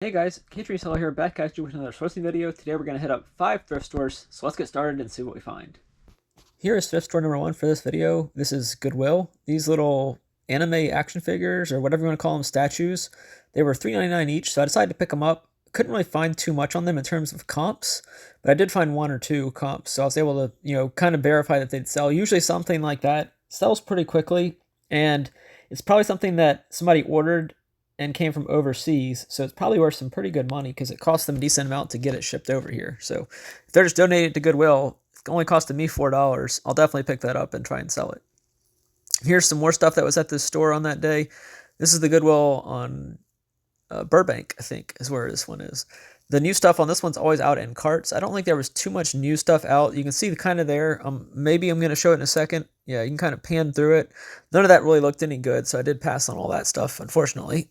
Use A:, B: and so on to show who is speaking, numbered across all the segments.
A: Hey guys, Catering Seller here, back at you with another sourcing video. Today we're going to hit up 5 thrift stores, so let's get started and see what we find. Here is thrift store number 1 for this video. This is Goodwill. These little anime action figures, or whatever you want to call them, statues, they were $3.99 each, so I decided to pick them up. Couldn't really find too much on them in terms of comps, but I did find 1 or 2 comps, so I was able to, kind of verify that they'd sell. Usually something like that sells pretty quickly, and it's probably something that somebody ordered and came from overseas, so it's probably worth some pretty good money because it cost them a decent amount to get it shipped over here. So if they're just donating it to Goodwill, it's only costed me $4. I'll definitely pick that up and try and sell it. Here's some more stuff that was at this store on that day. This is the Goodwill on Burbank, I think, is where this one is. The new stuff on this one's always out in carts. I don't think there was too much new stuff out. You can see the kind of there. Maybe I'm going to show it in a second. Yeah, you can kind of pan through it. None of that really looked any good, so I did pass on all that stuff, unfortunately.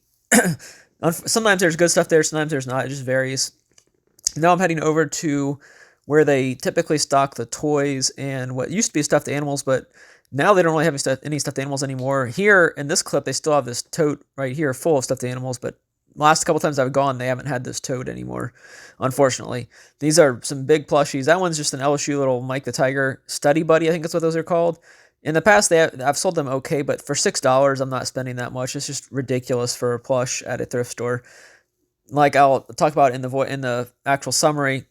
A: Sometimes there's good stuff there, sometimes there's not. It just varies. Now I'm heading over to where they typically stock the toys and what used to be stuffed animals, but now they don't really have any stuffed animals anymore. Here in this clip, they still have this tote right here full of stuffed animals, but last couple times I've gone, they haven't had this tote anymore, unfortunately. These are some big plushies. That one's just an LSU little Mike the Tiger Study Buddy, I think that's what those are called. In the past, I've sold them okay, but for $6, I'm not spending that much. It's just ridiculous for a plush at a thrift store. Like I'll talk about in the actual summary,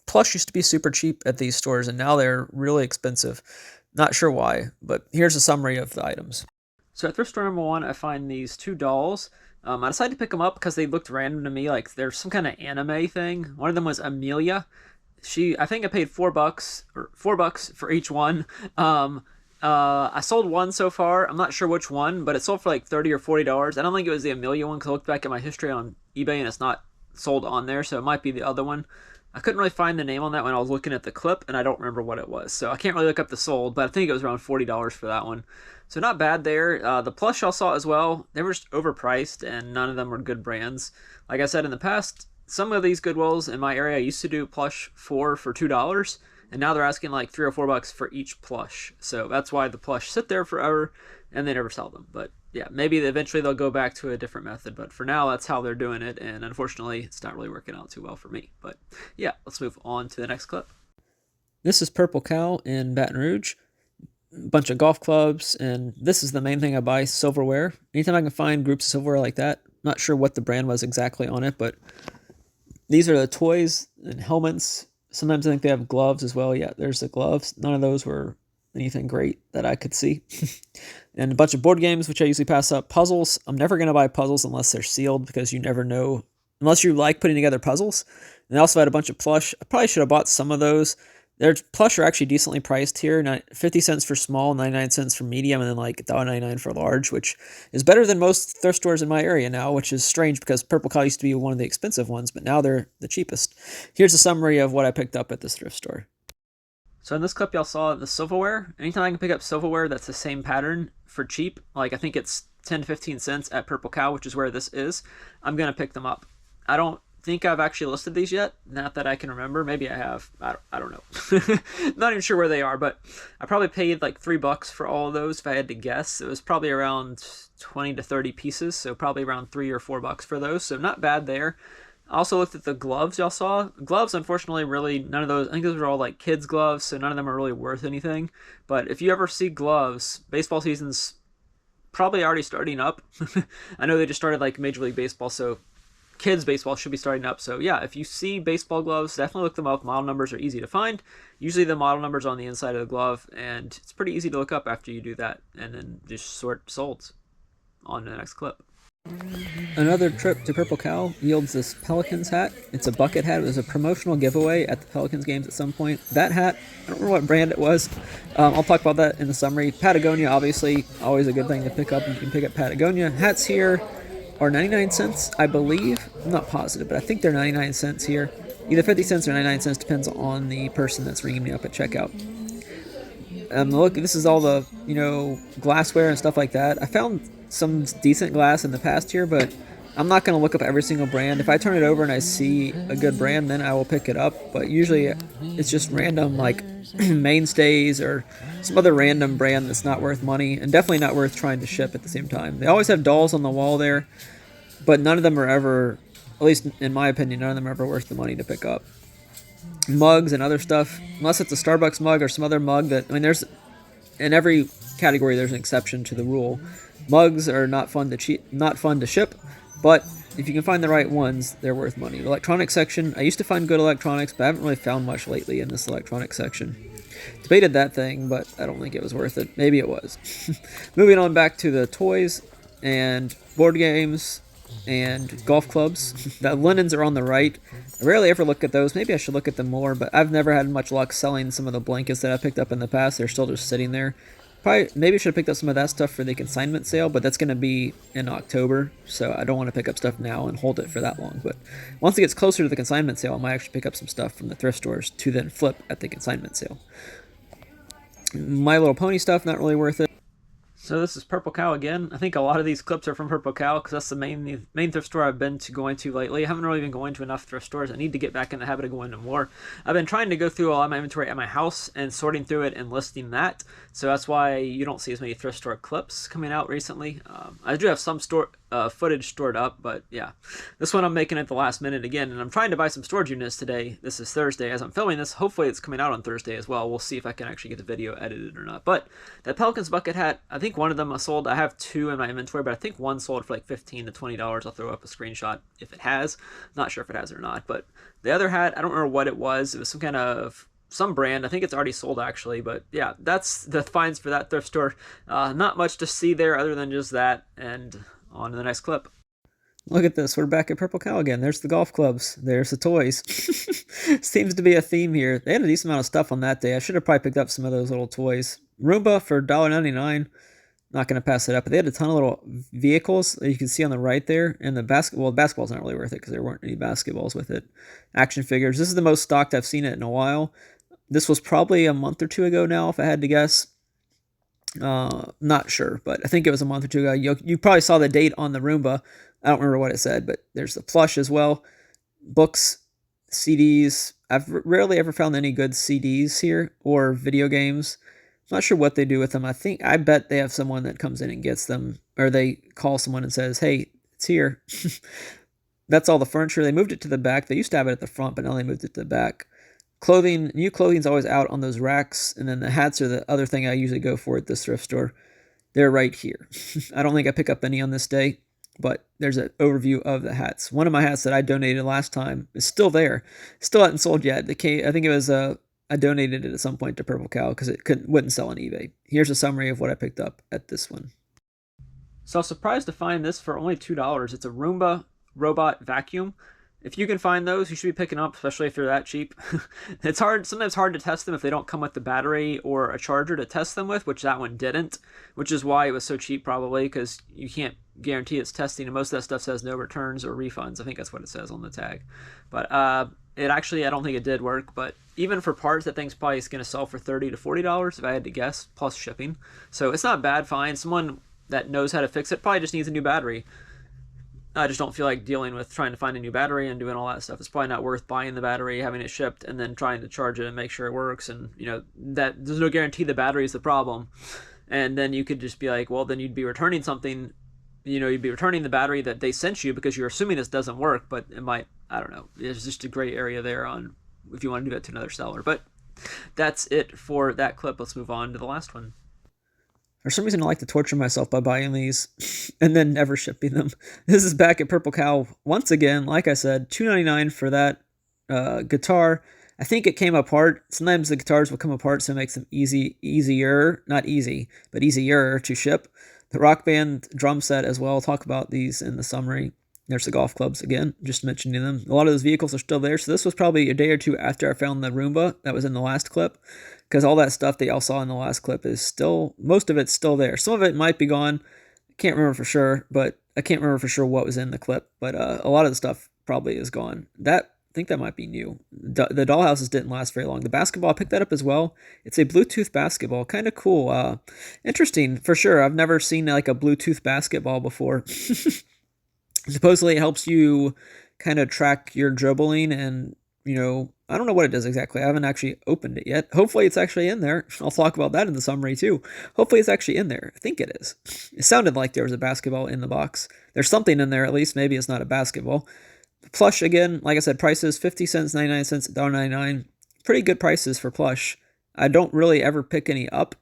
A: plush used to be super cheap at these stores, and now they're really expensive. Not sure why, but here's a summary of the items. So at thrift store number 1, I find these 2 dolls. I decided to pick them up because they looked random to me, like they're some kind of anime thing. One of them was Amelia. I think I paid $4 for each one. I sold one so far. I'm not sure which one, but it sold for like $30 or $40. I don't think it was the Amelia one because I looked back at my history on eBay and it's not sold on there, so it might be the other one. I couldn't really find the name on that when I was looking at the clip, and I don't remember what it was, so I can't really look up the sold, but I think it was around $40 for that one. So not bad there. The plush I saw as well, they were just overpriced, and none of them were good brands. Like I said in the past, some of these Goodwills in my area used to do plush for $2, and now they're asking like $3 or $4 for each plush. So that's why the plush sit there forever, and they never sell them. But yeah, maybe eventually they'll go back to a different method. But for now, that's how they're doing it, and unfortunately, it's not really working out too well for me. But yeah, let's move on to the next clip. This is Purple Cow in Baton Rouge. A bunch of golf clubs, and this is the main thing I buy, silverware. Anytime I can find groups of silverware like that. Not sure what the brand was exactly on it, but these are the toys and helmets. Sometimes I think they have gloves as well. Yeah, there's the gloves. None of those were anything great that I could see. And a bunch of board games, which I usually pass up. Puzzles. I'm never going to buy puzzles unless they're sealed because you never know. Unless you like putting together puzzles. And I also had a bunch of plush. I probably should have bought some of those. Their plush are actually decently priced here. 50 cents for small, 99 cents for medium, and then like $1.99 for large, which is better than most thrift stores in my area now, which is strange because Purple Cow used to be one of the expensive ones, but now they're the cheapest. Here's a summary of what I picked up at this thrift store. So in this clip, y'all saw the silverware. Anytime I can pick up silverware that's the same pattern for cheap, like I think it's 10 to 15 cents at Purple Cow, which is where this is, I'm going to pick them up. I don't think I've actually listed these yet. Not that I can remember. Maybe I have. I don't know. Not even sure where they are, but I probably paid like $3 for all of those if I had to guess. It was probably around 20 to 30 pieces, so probably around $3 or $4 for those. So not bad there. I also looked at the gloves y'all saw. Gloves, unfortunately, really none of those. I think those were all like kids' gloves, so none of them are really worth anything. But if you ever see gloves, baseball season's probably already starting up. I know they just started like Major League Baseball, so kids baseball should be starting up. So yeah, if you see baseball gloves, definitely look them up. Model numbers are easy to find. Usually the model numbers are on the inside of the glove, and it's pretty easy to look up after you do that, and then just sort sold. On to the next clip. Another trip to Purple Cow yields this Pelicans hat. It's a bucket hat. It was a promotional giveaway at the Pelicans games at some point. That hat, I don't remember what brand it was. I'll talk about that in the summary. Patagonia, obviously, always a good thing to pick up. You can pick up Patagonia. Hats here are 99 cents, I believe. I'm not positive, but I think they're 99 cents here. Either 50 cents or 99 cents, depends on the person that's ringing me up at checkout. Look, this is all the, glassware and stuff like that. I found some decent glass in the past here, but I'm not going to look up every single brand. If I turn it over and I see a good brand, then I will pick it up. But usually it's just random, like Mainstays or some other random brand that's not worth money and definitely not worth trying to ship at the same time. They always have dolls on the wall there. but none of them are ever, at least in my opinion, none of them are ever worth the money to pick up. Mugs and other stuff, unless it's a Starbucks mug or some other mug that, I mean, there's, in every category there's an exception to the rule. Mugs are not fun to ship, but if you can find the right ones, they're worth money. The electronics section, I used to find good electronics, but I haven't really found much lately in this electronics section. Debated that thing, but I don't think it was worth it. Maybe it was. Moving on back to the toys and board games and golf clubs. The linens are on the right. I rarely ever look at those. Maybe I should look at them more, but I've never had much luck selling some of the blankets that I picked up in the past. They're still just sitting there. Probably, maybe I should have picked up some of that stuff for the consignment sale, but that's going to be in October, so I don't want to pick up stuff now and hold it for that long. But once it gets closer to the consignment sale, I might actually pick up some stuff from the thrift stores to then flip at the consignment sale. My Little Pony stuff, not really worth it. So this is Purple Cow again. I think a lot of these clips are from Purple Cow because that's the main thrift store I've been going to lately. I haven't really been going to enough thrift stores. I need to get back in the habit of going to more. I've been trying to go through all of my inventory at my house and sorting through it and listing that. So that's why you don't see as many thrift store clips coming out recently. I do have some footage stored up, but yeah. This one I'm making at the last minute again, and I'm trying to buy some storage units today. This is Thursday as I'm filming this. Hopefully it's coming out on Thursday as well. We'll see if I can actually get the video edited or not. But that Pelicans bucket hat, I think one of them I sold. I have two in my inventory, but I think one sold for like $15 to $20. I'll throw up a screenshot if it has. Not sure if it has or not, but the other hat, I don't remember what it was. It was some brand. I think it's already sold actually, but yeah, that's the finds for that thrift store. Not much to see there other than just that, and on to the next clip. Look at this. We're back at Purple Cow again. There's the golf clubs. There's the toys. Seems to be a theme here. They had a decent amount of stuff on that day. I should have probably picked up some of those little toys. Roomba for $1.99. Not going to pass it up. But they had a ton of little vehicles that you can see on the right there. And the basketball's not really worth it because there weren't any basketballs with it. Action figures. This is the most stocked I've seen it in a while. This was probably a month or two ago now, if I had to guess. Not sure, but I think it was a month or two ago. You probably saw the date on the Roomba. I don't remember what it said, but there's the plush as well. Books, CDs. I've rarely ever found any good CDs here or video games. I'm not sure what they do with them. I bet they have someone that comes in and gets them, or they call someone and says, hey, it's here. That's all the furniture. They moved it to the back. They used to have it at the front, but now they moved it to the back. New clothing's always out on those racks, and then the hats are the other thing I usually go for at this thrift store. They're right here. I don't think I pick up any on this day, but there's an overview of the hats. One of my hats that I donated last time is still there. Still hasn't sold yet. I think it was I donated it at some point to Purple Cow because it wouldn't sell on eBay. Here's a summary of what I picked up at this one. So I was surprised to find this for only $2. It's a Roomba robot vacuum. If you can find those, you should be picking up, especially if they're that cheap. It's sometimes hard to test them if they don't come with the battery or a charger to test them with, which that one didn't, which is why it was so cheap probably, because you can't guarantee it's testing, and most of that stuff says no returns or refunds. I think that's what it says on the tag. But it actually, I don't think it did work, but even for parts, that thing's probably going to sell for $30 to $40 if I had to guess, plus shipping. So it's not bad find. Someone that knows how to fix it probably just needs a new battery. I just don't feel like dealing with trying to find a new battery and doing all that stuff. It's probably not worth buying the battery, having it shipped, and then trying to charge it and make sure it works. And, that there's no guarantee the battery is the problem. And then you could just be like, well, then you'd be returning something, you'd be returning the battery that they sent you because you're assuming this doesn't work, but it might, I don't know. There's just a gray area there on if you want to do that to another seller. But that's it for that clip. Let's move on to the last one. For some reason, I like to torture myself by buying these and then never shipping them. This is back at Purple Cow once again. Like I said, $2.99 for that guitar. I think it came apart. Sometimes the guitars will come apart, so it makes them easier, not easy, but easier to ship. The Rock Band drum set as well. I'll talk about these in the summary. There's the golf clubs again, just mentioning them. A lot of those vehicles are still there, so this was probably a day or two after I found the Roomba that was in the last clip, because all that stuff that y'all saw in the last clip is still, most of it's still there. Some of it might be gone. I can't remember for sure, but I can't remember for sure what was in the clip, but a lot of the stuff probably is gone. I think that might be new. The dollhouses didn't last very long. The basketball, I picked that up as well. It's a Bluetooth basketball. Kind of cool. Interesting, for sure. I've never seen like a Bluetooth basketball before. Supposedly it helps you kind of track your dribbling and you know, I don't know what it does exactly. I haven't actually opened it yet. Hopefully it's actually in there. I'll talk about that in the summary too. Hopefully it's actually in there. I think it is. It sounded like there was a basketball in the box. There's something in there at least. Maybe it's not a basketball. Plush, again, like I said, prices 50 cents, 99 cents, $1.99. Pretty good prices for plush. I don't really ever pick any up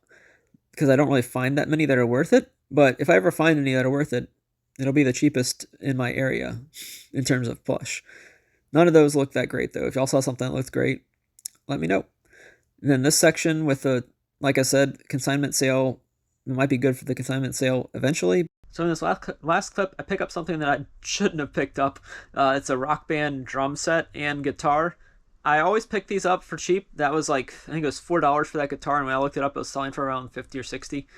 A: because I don't really find that many that are worth it. But if I ever find any that are worth it, it'll be the cheapest in my area in terms of plush. None of those look that great, though. If y'all saw something that looked great, let me know. And then this section with the, like I said, consignment sale, it might be good for the consignment sale eventually. So in this last clip, I pick up something that I shouldn't have picked up. It's a Rock Band drum set and guitar. I always pick these up for cheap. That was like, I think it was $4 for that guitar, and when I looked it up, it was selling for around 50 or 60.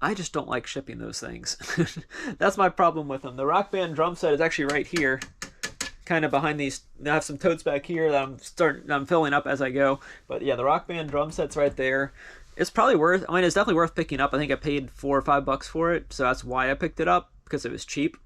A: I just don't like shipping those things. That's my problem with them. The Rock Band drum set is actually right here, kind of behind these. I have some totes back here that I'm filling up as I go. But yeah, the Rock Band drum set's right there. It's probably worth, I mean, it's definitely worth picking up. I think I paid $4 or $5 for it, so that's why I picked it up, because it was cheap.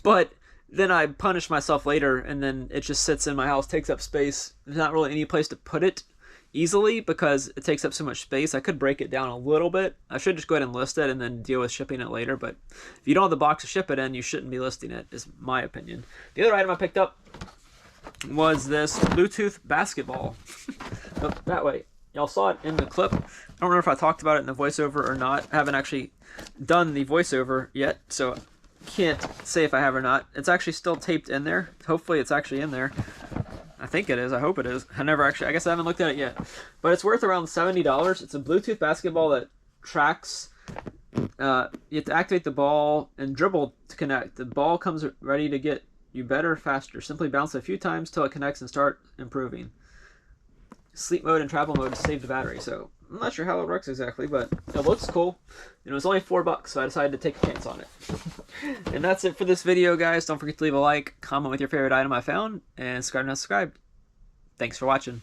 A: But then I punish myself later, and then it just sits in my house, takes up space. There's not really any place to put it easily because it takes up so much space. I could break it down a little bit. I should just go ahead and list it and then deal with shipping it later, but if you don't have the box to ship it in, you shouldn't be listing it, is my opinion. The other item I picked up was this Bluetooth basketball. That way. Y'all saw it in the clip. I don't remember if I talked about it in the voiceover or not. I haven't actually done the voiceover yet, so can't say if I have or not. It's actually still taped in there. Hopefully it's actually in there. I think it is. I hope it is. I guess I haven't looked at it yet. But it's worth around $70. It's a Bluetooth basketball that tracks. You have to activate the ball and dribble to connect. The ball comes ready to get you better, faster. Simply bounce a few times till it connects and start improving. Sleep mode and travel mode to save the battery. So I'm not sure how it works exactly, but it looks cool. And it was only $4, so I decided to take a chance on it. And that's it for this video, guys. Don't forget to leave a like, comment with your favorite item I found, and subscribe if not subscribed. Thanks for watching.